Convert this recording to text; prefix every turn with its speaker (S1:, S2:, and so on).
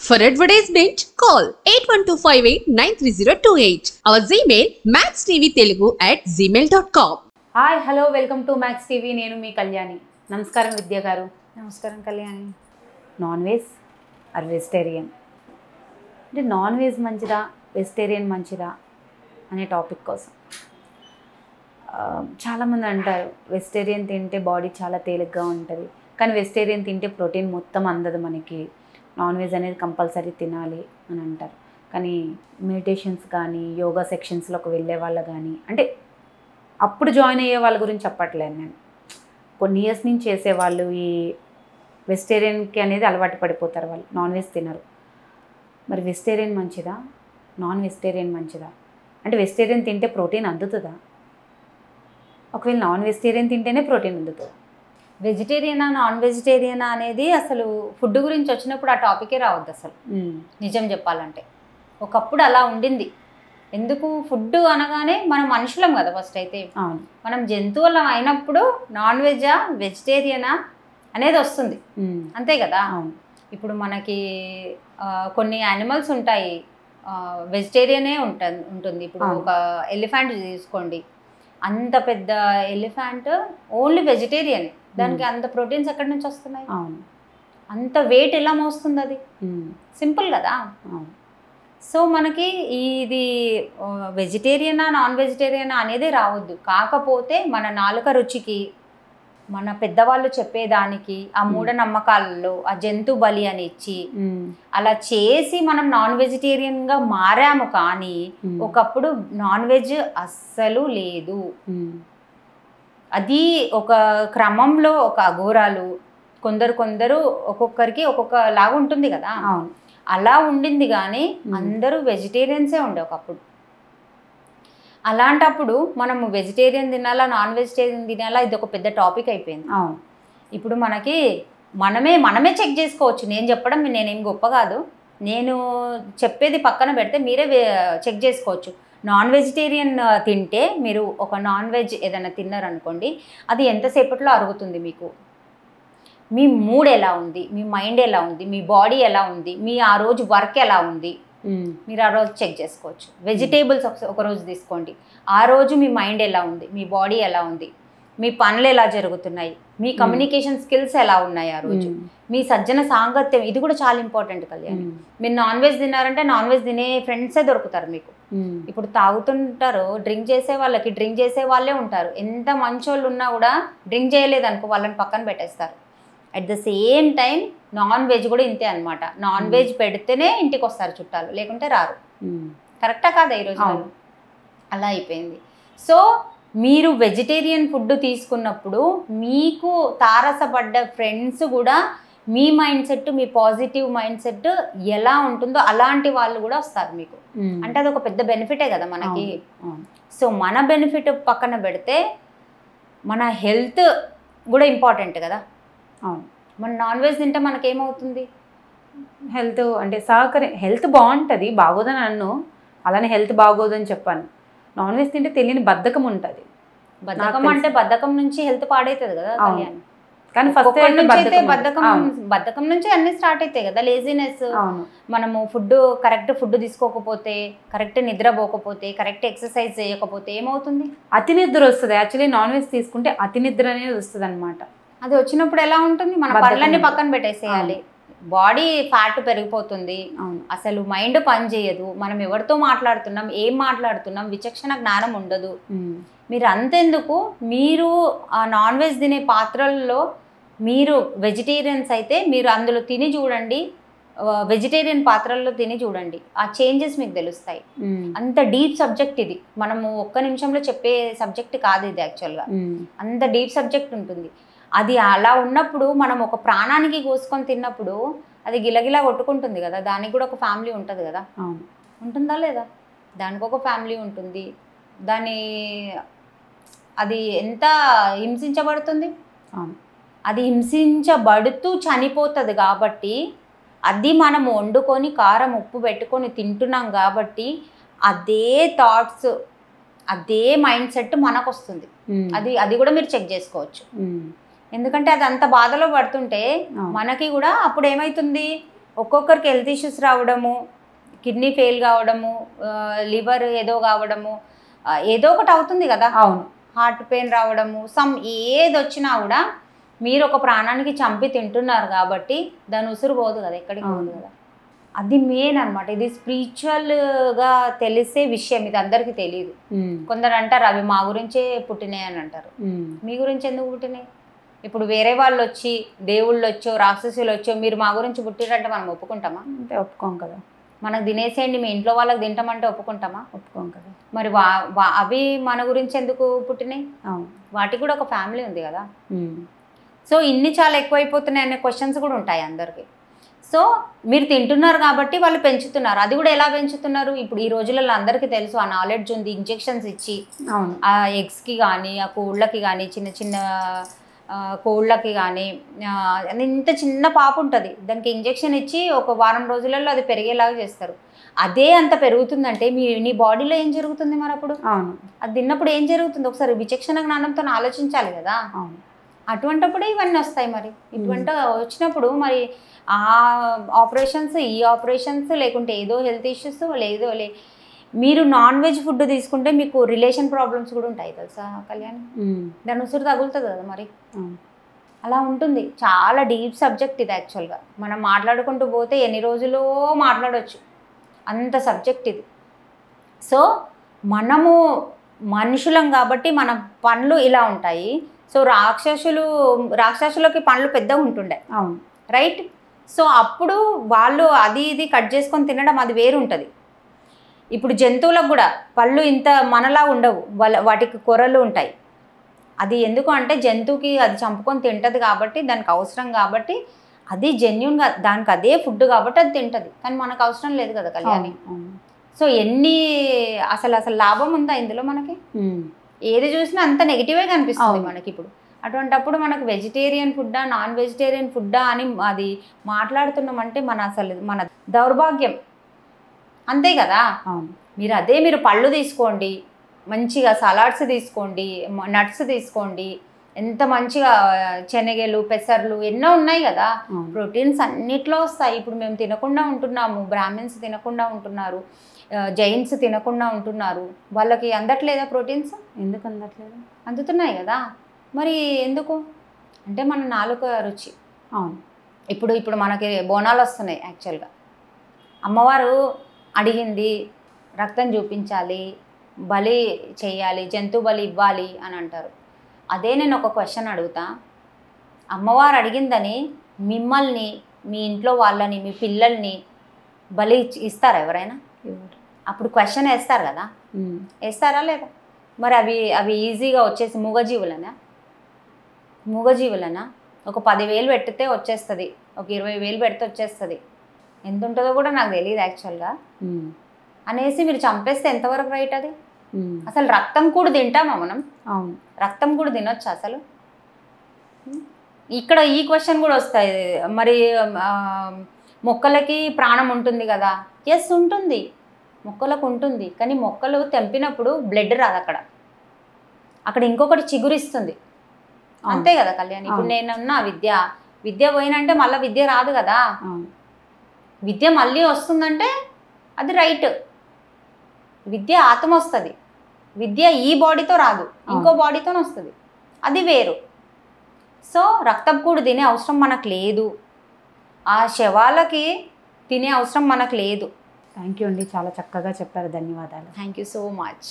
S1: For advertisement, call 8125893028. Our Gmail maxtvtelugu@gmail.com.
S2: Hi hello welcome to max TV. నేను మీ కళ్యాణి. నమస్కారం విద్య గారు.
S3: నమస్కారం Kalyani.
S2: Non veg or vegetarian అంటే non veg మంచిదా వెజిటేరియన్ మంచిదా అనే టాపిక్ కోసం చాలామంది అంటారు వెజిటేరియన్ తింటే బాడీ చాలా తేలిగ్గా ఉంటుంది, కానీ వెజిటేరియన్ తింటే ప్రోటీన్ మొత్తం అందదు మనకి, నాన్ వెజ్ అనేది కంపల్సరీ తినాలి అని అంటారు. కానీ మెడిటేషన్స్ కానీ యోగా సెక్షన్స్లోకి వెళ్ళే వాళ్ళు కానీ, అంటే అప్పుడు జాయిన్ అయ్యే వాళ్ళ గురించి చెప్పట్లేదు నేను, కొన్ని ఇయర్స్ నుంచి చేసేవాళ్ళు ఈ వెజిటేరియన్కి అనేది అలవాటు పడిపోతారు, వాళ్ళు నాన్ వెజ్ తినరు. మరి వెజిటేరియన్ మంచిదా నాన్ వెజిటేరియన్ మంచిదా? అంటే వెజిటేరియన్ తింటే ప్రోటీన్ అందుతుందా? ఒకవేళ నాన్ వెజిటేరియన్ తింటేనే ప్రోటీన్ అందుతుందా?
S3: వెజిటేరియనా నాన్ వెజిటేరియనా అనేది అసలు ఫుడ్ గురించి వచ్చినప్పుడు ఆ టాపికే రావద్దు అసలు, నిజం చెప్పాలంటే. ఒకప్పుడు అలా ఉండింది. ఎందుకు? ఫుడ్ అనగానే మనం మనుషులం కదా ఫస్ట్. అయితే మనం జంతువులం అయినప్పుడు నాన్ వెజ్జా వెజిటేరియనా అనేది వస్తుంది, అంతే కదా. ఇప్పుడు మనకి కొన్ని యానిమల్స్ ఉంటాయి వెజిటేరియనే ఉంటుంది. ఇప్పుడు ఒక ఎలిఫెంట్ తీసుకోండి, అంత పెద్ద ఎలిఫెంట్ ఓన్లీ వెజిటేరియన్, దానికి అంత ప్రోటీన్స్ ఎక్కడి నుంచి వస్తున్నాయి? అంత వెయిట్ ఎలా మోస్తుంది అది? సింపుల్ కదా. సో మనకి ఇది వెజిటేరియనా నాన్ వెజిటేరియనా అనేది రావద్దు. కాకపోతే మన నాలుక రుచికి, మన పెద్దవాళ్ళు చెప్పేదానికి, ఆ మూఢనమ్మకాలలో ఆ జంతు బలి అని ఇచ్చి అలా చేసి మనం నాన్ వెజిటేరియన్గా మారాము. కానీ ఒకప్పుడు నాన్ వెజ్ అస్సలు లేదు. అది ఒక క్రమంలో ఒక అఘోరాలు కొందరు ఒక్కొక్కరికి ఒక్కొక్క లాగా ఉంటుంది కదా, అలా ఉండింది. కానీ అందరూ వెజిటేరియన్సే ఉండే ఒకప్పుడు. అలాంటప్పుడు మనము వెజిటేరియన్ తినాలా నాన్ వెజిటేరియన్ తినాలా ఇది ఒక పెద్ద టాపిక్ అయిపోయింది. ఇప్పుడు మనకి మనమే చెక్ చేసుకోవచ్చు. నేను చెప్పడం నేనేం గొప్ప కాదు, నేను చెప్పేది పక్కన పెడితే మీరే చెక్ చేసుకోవచ్చు. నాన్ వెజిటేరియన్ తింటే మీరు ఒక నాన్ వెజ్ ఏదైనా తిన్నారనుకోండి, అది ఎంతసేపట్లో అరుగుతుంది మీకు, మీ మూడ్ ఎలా ఉంది, మీ మైండ్ ఎలా ఉంది, మీ బాడీ ఎలా ఉంది, మీ ఆ రోజు వర్క్ ఎలా ఉంది, మీరు ఆ రోజు చెక్ చేసుకోవచ్చు. వెజిటేబుల్స్ ఒక రోజు తీసుకోండి, ఆ రోజు మీ మైండ్ ఎలా ఉంది, మీ బాడీ ఎలా ఉంది, మీ పనులు ఎలా జరుగుతున్నాయి, మీ కమ్యూనికేషన్ స్కిల్స్ ఎలా ఉన్నాయి ఆ రోజు, మీ సజ్జన సాంగత్యం, ఇది కూడా చాలా ఇంపార్టెంట్ కళ్యాణి. మీరు నాన్ వెజ్ తిన్నారంటే నాన్ వెజ్ తినే ఫ్రెండ్సే దొరుకుతారు మీకు. ఇప్పుడు తాగుతుంటారు, డ్రింక్ చేసే వాళ్ళకి డ్రింక్ చేసే వాళ్ళే ఉంటారు. ఎంత మంచోళ్ళు ఉన్నా కూడా డ్రింక్ చేయలేదు అనుకో వాళ్ళని పక్కన పెట్టేస్తారు. At the same time non veg కూడా ఇంతే అనమాట. నాన్ వెజ్ పెడితేనే ఇంటికి వస్తారు చుట్టాలు, లేకుంటే రారు. కరెక్టా కాదా ఈరోజు? అలా అయిపోయింది. సో మీరు వెజిటేరియన్ ఫుడ్ తీసుకున్నప్పుడు మీకు తారసపడ్డ ఫ్రెండ్స్ కూడా మీ మైండ్ సెట్, మీ పాజిటివ్ మైండ్ సెట్ ఎలా ఉంటుందో అలాంటి వాళ్ళు కూడా వస్తారు మీకు. అంటే అది ఒక పెద్ద బెనిఫిటే కదా మనకి. సో మన బెనిఫిట్ పక్కన పెడితే మన హెల్త్ కూడా ఇంపార్టెంట్ కదా. మన నాన్ వెజ్ తింటే మనకేమవుతుంది?
S2: హెల్త్ అంటే హెల్త్ బాగుంటుంది, బాగోదని అన్ను, అలానే హెల్త్ బాగోదని చెప్పాను. నాన్ వెజ్ తింటే తెలియని బద్ధకం ఉంటుంది.
S3: బద్ధకం అంటే బద్ధకం నుంచి హెల్త్ పాడవుతుంది కదా కళ్యాణ్.
S2: కానీ ఫస్ట్
S3: అయితే బద్ధకం నుంచి అన్ని స్టార్ట్ అవుతాయి కదా. లేజినెస్, మనము కరెక్ట్ ఫుడ్ తీసుకోకపోతే, కరెక్ట్ నిద్రపోకపోతే, కరెక్ట్ ఎక్సర్సైజ్ చేయకపోతే ఏమవుతుంది?
S2: అతి నిద్ర వస్తుంది. యాక్చువల్లీ నాన్ వెజ్ తీసుకుంటే అతి నిద్ర అనేది వస్తుంది అనమాట.
S3: అది వచ్చినప్పుడు ఎలా ఉంటుంది? మన పనులన్నీ పక్కన పెట్టేసేయాలి, బాడీ ఫ్యాట్ పెరిగిపోతుంది, అసలు మైండ్ పని చేయదు, మనం ఎవరితో మాట్లాడుతున్నాం, ఏం మాట్లాడుతున్నాం, విచక్షణ జ్ఞానం ఉండదు. మీరు అంతెందుకు, మీరు ఆ నాన్ వెజ్ తినే పాత్రల్లో మీరు వెజిటేరియన్స్ అయితే మీరు అందులో తిని చూడండి, వెజిటేరియన్ పాత్రల్లో తిని చూడండి, ఆ చేంజెస్ మీకు తెలుస్తాయి. అంత డీప్ సబ్జెక్ట్ ఇది, మనము ఒక్క నిమిషంలో చెప్పే సబ్జెక్ట్ కాదు ఇది. యాక్చువల్గా అంత డీప్ సబ్జెక్ట్ ఉంటుంది. అది అలా ఉన్నప్పుడు మనం ఒక ప్రాణానికి కోసుకొని తిన్నప్పుడు అది గిలగిలా కొట్టుకుంటుంది కదా. దానికి కూడా ఒక ఫ్యామిలీ ఉంటుంది కదా, ఉంటుందా లేదా? దానికి ఒక ఫ్యామిలీ ఉంటుంది. అది ఎంత హింసించబడుతుంది, అది హింసించబడుతూ చనిపోతుంది. కాబట్టి అది మనం వండుకొని కారం ఉప్పు పెట్టుకొని తింటున్నాం కాబట్టి అదే థాట్స్, అదే మైండ్ సెట్ మనకు వస్తుంది. అది కూడా మీరు చెక్ చేసుకోవచ్చు. ఎందుకంటే అది అంత బాధలో పడుతుంటే మనకి కూడా అప్పుడు ఏమవుతుంది, ఒక్కొక్కరికి హెల్త్ ఇష్యూస్ రావడము, కిడ్నీ ఫెయిల్ కావడము, లివర్ ఏదో కావడము, ఏదో ఒకటి అవుతుంది కదా.
S2: అవును.
S3: హార్ట్ పెయిన్ రావడము, ఏది వచ్చినా కూడా మీరు ఒక ప్రాణానికి చంపి తింటున్నారు కాబట్టి దాని ఉసురు పోదు కదా, ఎక్కడికి పోదు కదా. అది మెయిన్ అనమాట. ఇది స్పిరిచువల్గా తెలిసే విషయం, ఇది అందరికీ తెలియదు. కొందరు అంటారు అవి మా గురించే పుట్టినాయి అని అంటారు. మీ గురించి ఎందుకు పుట్టినాయి? ఇప్పుడు వేరే వాళ్ళు వచ్చి దేవుళ్ళు వచ్చో రాక్షసులు వచ్చో మీరు మా గురించి పుట్టిరంటే మనం ఒప్పుకుంటామా?
S2: అంటే ఒప్పుకోం కదా.
S3: మనకు తినేసేయండి మీ ఇంట్లో వాళ్ళకి తింటామంటే ఒప్పుకుంటామా?
S2: ఒప్పుకోం కదా.
S3: మరి అవి మన గురించి ఎందుకు పుట్టినాయి? వాటికి కూడా ఒక ఫ్యామిలీ ఉంది కదా. సో ఇన్ని చాలా ఎక్కువైపోతున్నాయి అనే క్వశ్చన్స్ కూడా ఉంటాయి అందరికీ. సో మీరు తింటున్నారు కాబట్టి వాళ్ళు పెంచుతున్నారు. అది కూడా ఎలా పెంచుతున్నారు? ఇప్పుడు ఈ రోజులలో అందరికీ తెలుసు, ఆ నాలెడ్జ్ ఉంది. ఇంజెక్షన్స్ ఇచ్చి ఆ ఎగ్స్కి కానీ ఆ కోళ్ళకి కానీ చిన్న చిన్న కోళ్ళకి కానీ ఇంత చిన్న పాప ఉంటుంది, దానికి ఇంజెక్షన్ ఇచ్చి ఒక వారం రోజులలో అది పెరిగేలాగా చేస్తారు. అదే అంత పెరుగుతుందంటే నీ బాడీలో ఏం జరుగుతుంది మరి అప్పుడు? అది తిన్నప్పుడు ఏం జరుగుతుంది? ఒకసారి విచక్షణ జ్ఞానంతో ఆలోచించాలి కదా. అటువంటిప్పుడు ఇవన్నీ వస్తాయి. మరి ఇటువంటి వచ్చినప్పుడు మరి ఆ ఆపరేషన్స్, ఈ ఆపరేషన్స్, లేకుంటే ఏదో హెల్త్ ఇష్యూస్ మీరు నాన్ వెజ్ ఫుడ్ తీసుకుంటే మీకు రిలేషన్ ప్రాబ్లమ్స్ కూడా ఉంటాయి తెలుసా కళ్యాణ్. దాని ఉసురు తగులుతుంది కదా మరి. అలా ఉంటుంది. చాలా డీప్ సబ్జెక్ట్ ఇది యాక్చువల్గా. మనం మాట్లాడుకుంటూ పోతే ఎన్ని రోజులో మాట్లాడవచ్చు, అంత సబ్జెక్ట్ ఇది. సో మనము మనుషులం కాబట్టి మన పనులు ఇలా ఉంటాయి. సో రాక్షసులకి పనులు పెద్దగా ఉంటుండే, రైట్. సో అప్పుడు వాళ్ళు అది ఇది కట్ చేసుకొని తినడం అది వేరు ఉంటుంది. ఇప్పుడు జంతువులకు కూడా పళ్ళు ఇంత మనలా ఉండవు, వాటికి కొరలు ఉంటాయి. అది ఎందుకు అంటే జంతువుకి అది చంపుకొని తింటుంది కాబట్టి, దానికి అవసరం కాబట్టి, అది జెన్యున్గా దానికి అదే ఫుడ్ కాబట్టి అది తింటుంది. కానీ మనకు అవసరం లేదు కదా కళ్యాణి. సో అసలు లాభం ఉందా ఇందులో మనకి? ఏది చూసినా అంత నెగిటివే కనిపిస్తుంది మనకి ఇప్పుడు. అటువంటప్పుడు మనకు వెజిటేరియన్ ఫుడ్డా నాన్ వెజిటేరియన్ ఫుడ్డా అని అది మాట్లాడుతున్నామంటే మన దౌర్భాగ్యం, అంతే కదా. మీరు పళ్ళు తీసుకోండి, మంచిగా సలాడ్స్ తీసుకోండి, నట్స్ తీసుకోండి, ఎంత మంచిగా శనగలు, పెసర్లు ఎన్నో ఉన్నాయి కదా. ప్రోటీన్స్ అన్నిట్లో వస్తాయి. ఇప్పుడు మేము తినకుండా ఉంటున్నాము, బ్రాహ్మిన్స్ తినకుండా ఉంటున్నారు, జైన్స్ తినకుండా ఉంటున్నారు. వాళ్ళకి అందట్లేదా ప్రోటీన్స్? ఎందుకు అందట్లేదు? అందుతున్నాయి కదా. మరి ఎందుకు అంటే మన నాలుక రుచి. ఇప్పుడు మనకి బోనాలు వస్తున్నాయి. యాక్చువల్గా అమ్మవారు అడిగింది రక్తం చూపించాలి, బలి చేయాలి, జంతు బలి ఇవ్వాలి అని అంటారు. అదే నేను ఒక క్వశ్చన్ అడుగుతా, అమ్మవారు అడిగిందని మిమ్మల్ని, మీ ఇంట్లో వాళ్ళని, మీ పిల్లల్ని బలి ఇస్తారా ఎవరైనా? అప్పుడు క్వశ్చన్ వేస్తారు కదా, వేస్తారా లేదా? మరి అవి ఈజీగా వచ్చేసి మూగజీవులనా? ఒక 10,000 పెట్టితే వచ్చేస్తుంది, ఒక 20,000 పెడితే వచ్చేస్తుంది. ఎంత ఉంటుందో కూడా నాకు తెలియదు యాక్చువల్గా. అనేసి మీరు చంపేస్తే ఎంతవరకు రైట్ అది? అసలు రక్తం కూడా తింటామా మనం? రక్తం కూడా తినొచ్చు అసలు? ఇక్కడ ఈ క్వశ్చన్ కూడా వస్తాయి. మరి మొక్కలకి ప్రాణం ఉంటుంది కదా. ఎస్ ఉంటుంది, మొక్కలకు ఉంటుంది. కానీ మొక్కలు తెంపినప్పుడు బ్లడ్ రాదు, అక్కడ ఇంకొకటి చిగురిస్తుంది, అంతే కదా కళ్యాణ్. ఇప్పుడు నేనున్నా విద్య పోయినంటే మళ్ళీ విద్య రాదు కదా. విద్య మళ్ళీ వస్తుందంటే అది రైట్. విద్య ఆత్మ వస్తుంది, విద్య ఈ బాడీతో రాదు, ఇంకో బాడీతో వస్తుంది, అది వేరు. సో రక్తం కూడా తినే అవసరం మనకు లేదు, ఆ శవాలకి తినే అవసరం మనకు లేదు.
S2: థ్యాంక్ యూ అండి, చాలా చక్కగా చెప్పారు. ధన్యవాదాలు.
S3: Thank you so much.